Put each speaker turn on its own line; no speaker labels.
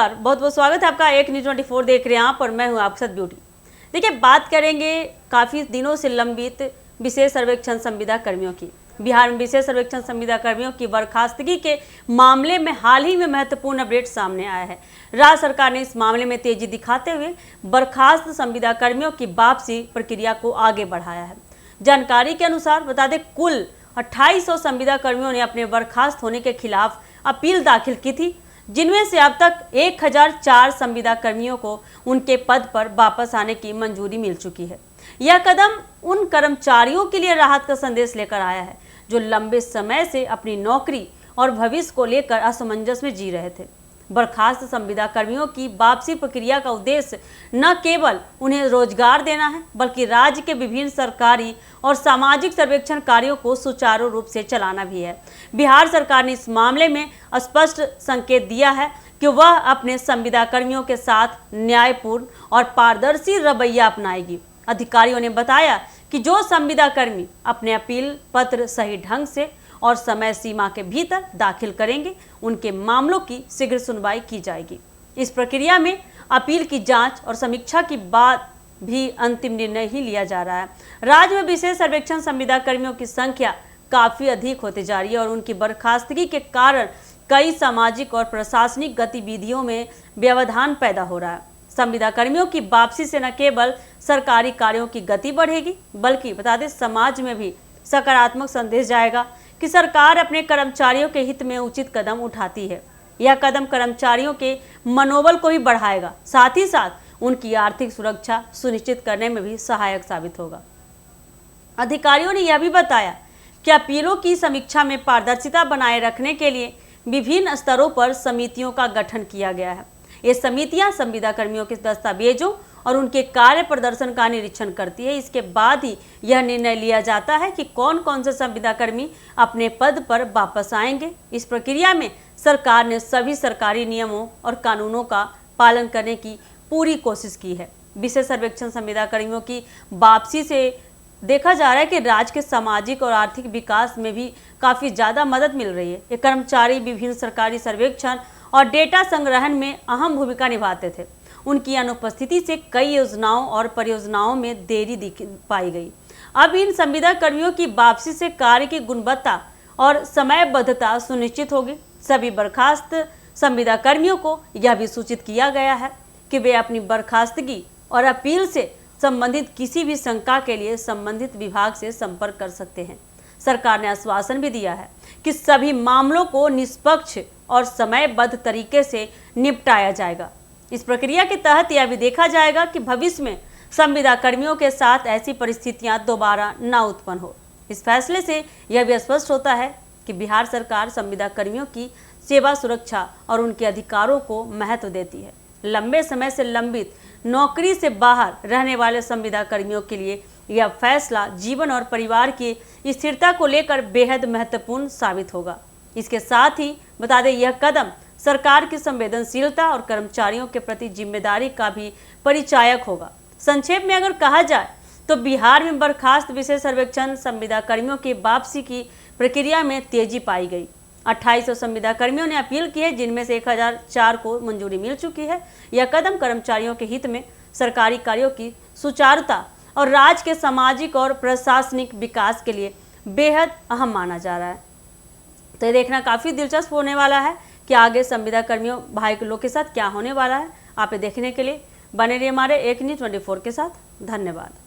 नमस्कार, बहुत बहुत स्वागत है आपका। एक न्यूज़ 24 देख रहे हैं आप और मैं हूं आपके साथ ब्यूटी। देखिए, बात करेंगे काफ़ी दिनों से लंबित विशेष सर्वेक्षण संविदा कर्मियों की। बिहार में विशेष सर्वेक्षण संविदा कर्मियों की बर्खास्तगी के मामले में हाल ही में महत्वपूर्ण अपडेट सामने आया है। राज्य सरकार ने इस मामले में तेजी दिखाते हुए बर्खास्त संविदा कर्मियों की वापसी प्रक्रिया को आगे बढ़ाया है। जानकारी के अनुसार बता दें, कुल 2800 संविदा कर्मियों ने अपने बर्खास्त होने के खिलाफ अपील दाखिल की थी, जिनमें से अब तक 1004 संविदा कर्मियों को उनके पद पर वापस आने की मंजूरी मिल चुकी है। यह कदम उन कर्मचारियों के लिए राहत का संदेश लेकर आया है जो लंबे समय से अपनी नौकरी और भविष्य को लेकर असमंजस में जी रहे थे। बर्खास्त संविदा कर्मियों की वापसी प्रक्रिया का उद्देश्य न केवल उन्हें रोजगार देना है, बल्कि राज्य के विभिन्न सरकारी और सामाजिक सर्वेक्षण कार्यों को सुचारू रूप से चलाना भी है। बिहार सरकार ने इस मामले में स्पष्ट संकेत दिया है कि वह अपने संविदा कर्मियों के साथ न्यायपूर्ण और पारदर्शी रवैया अपनाएगी। अधिकारियों ने बताया कि जो संविदा कर्मी अपने अपील पत्र सही ढंग से और समय सीमा के भीतर दाखिल करेंगे, उनके मामलों की शीघ्र सुनवाई की जाएगी। इस प्रक्रिया में अपील की जांच और समीक्षा के बाद भी अंतिम निर्णय ही लिया जा रहा है। राज्य में विशेष सर्वेक्षण संविदा कर्मियों की संख्या काफी अधिक होती जा रही है और उनकी बर्खास्तगी के कारण कई सामाजिक और प्रशासनिक गतिविधियों में व्यवधान पैदा हो रहा है। संविदा कर्मियों की वापसी से न केवल सरकारी कार्यों की गति बढ़ेगी, बल्कि बता दें समाज में भी सकारात्मक संदेश जाएगा कि सरकार अपने कर्मचारियों के हित में उचित कदम उठाती है। यह कदम कर्मचारियों के मनोबल को ही बढ़ाएगा, साथ ही साथ उनकी आर्थिक सुरक्षा सुनिश्चित करने में भी सहायक साबित होगा। अधिकारियों ने यह भी बताया कि अपीलों की समीक्षा में पारदर्शिता बनाए रखने के लिए विभिन्न स्तरों पर समितियों का गठन किया गया है। ये समितियां संविदा कर्मियों के दस्तावेजों और उनके कार्य प्रदर्शन का निरीक्षण करती है। इसके बाद ही यह निर्णय लिया जाता है कि कौन कौन से संविदा कर्मी अपने पद पर वापस आएंगे। इस प्रक्रिया में सरकार ने सभी सरकारी नियमों और कानूनों का पालन करने की पूरी कोशिश की है। विशेष सर्वेक्षण संविदा कर्मियों की वापसी से देखा जा रहा है कि राज्य के सामाजिक और आर्थिक विकास में भी काफ़ी ज़्यादा मदद मिल रही है। ये कर्मचारी विभिन्न सरकारी सर्वेक्षण और डेटा संग्रहण में अहम भूमिका निभाते थे। उनकी अनुपस्थिति से कई योजनाओं और परियोजनाओं में देरी पाई गई। अब इन संविदा कर्मियों की वापसी से कार्य की गुणवत्ता और समयबद्धता सुनिश्चित होगी। सभी बर्खास्त संविदा कर्मियों को यह भी सूचित किया गया है कि वे अपनी बर्खास्तगी और अपील से संबंधित किसी भी शंका के लिए संबंधित विभाग से संपर्क कर सकते हैं। सरकार ने आश्वासन भी दिया है कि सभी मामलों को निष्पक्ष और समयबद्ध तरीके से निपटाया जाएगा। इस प्रक्रिया के तहत यह भी देखा जाएगा कि भविष्य में संविदा कर्मियों के साथ ऐसी परिस्थितियां दोबारा न उत्पन्न हो। इस फैसले से यह भी स्पष्ट होता है कि बिहार सरकार संविदा कर्मियों की सेवा सुरक्षा और उनके अधिकारों को महत्व देती है। लंबे समय से लंबित नौकरी से बाहर रहने वाले संविदा कर्मियों के लिए यह फैसला जीवन और परिवार की स्थिरता को लेकर बेहद महत्वपूर्ण साबित होगा। इसके साथ ही बता दें, यह कदम सरकार की संवेदनशीलता और कर्मचारियों के प्रति जिम्मेदारी का भी परिचायक होगा। संक्षेप में अगर कहा जाए तो बिहार में बर्खास्त विशेष सर्वेक्षण संविदा कर्मियों की वापसी की प्रक्रिया में तेजी पाई गई। 2800 संविदा कर्मियों ने अपील की है, जिनमें से 1004 को मंजूरी मिल चुकी है। यह कदम कर्मचारियों के हित में सरकारी कार्यों की सुचारुता और राज्य के सामाजिक और प्रशासनिक विकास के लिए बेहद अहम माना जा रहा है। तो ये देखना काफ़ी दिलचस्प होने वाला है कि आगे संविदा कर्मियों भाई लोग के साथ क्या होने वाला है। आप ये देखने के लिए बने रहिए हमारे एक न्यूज़ 24 के साथ। धन्यवाद।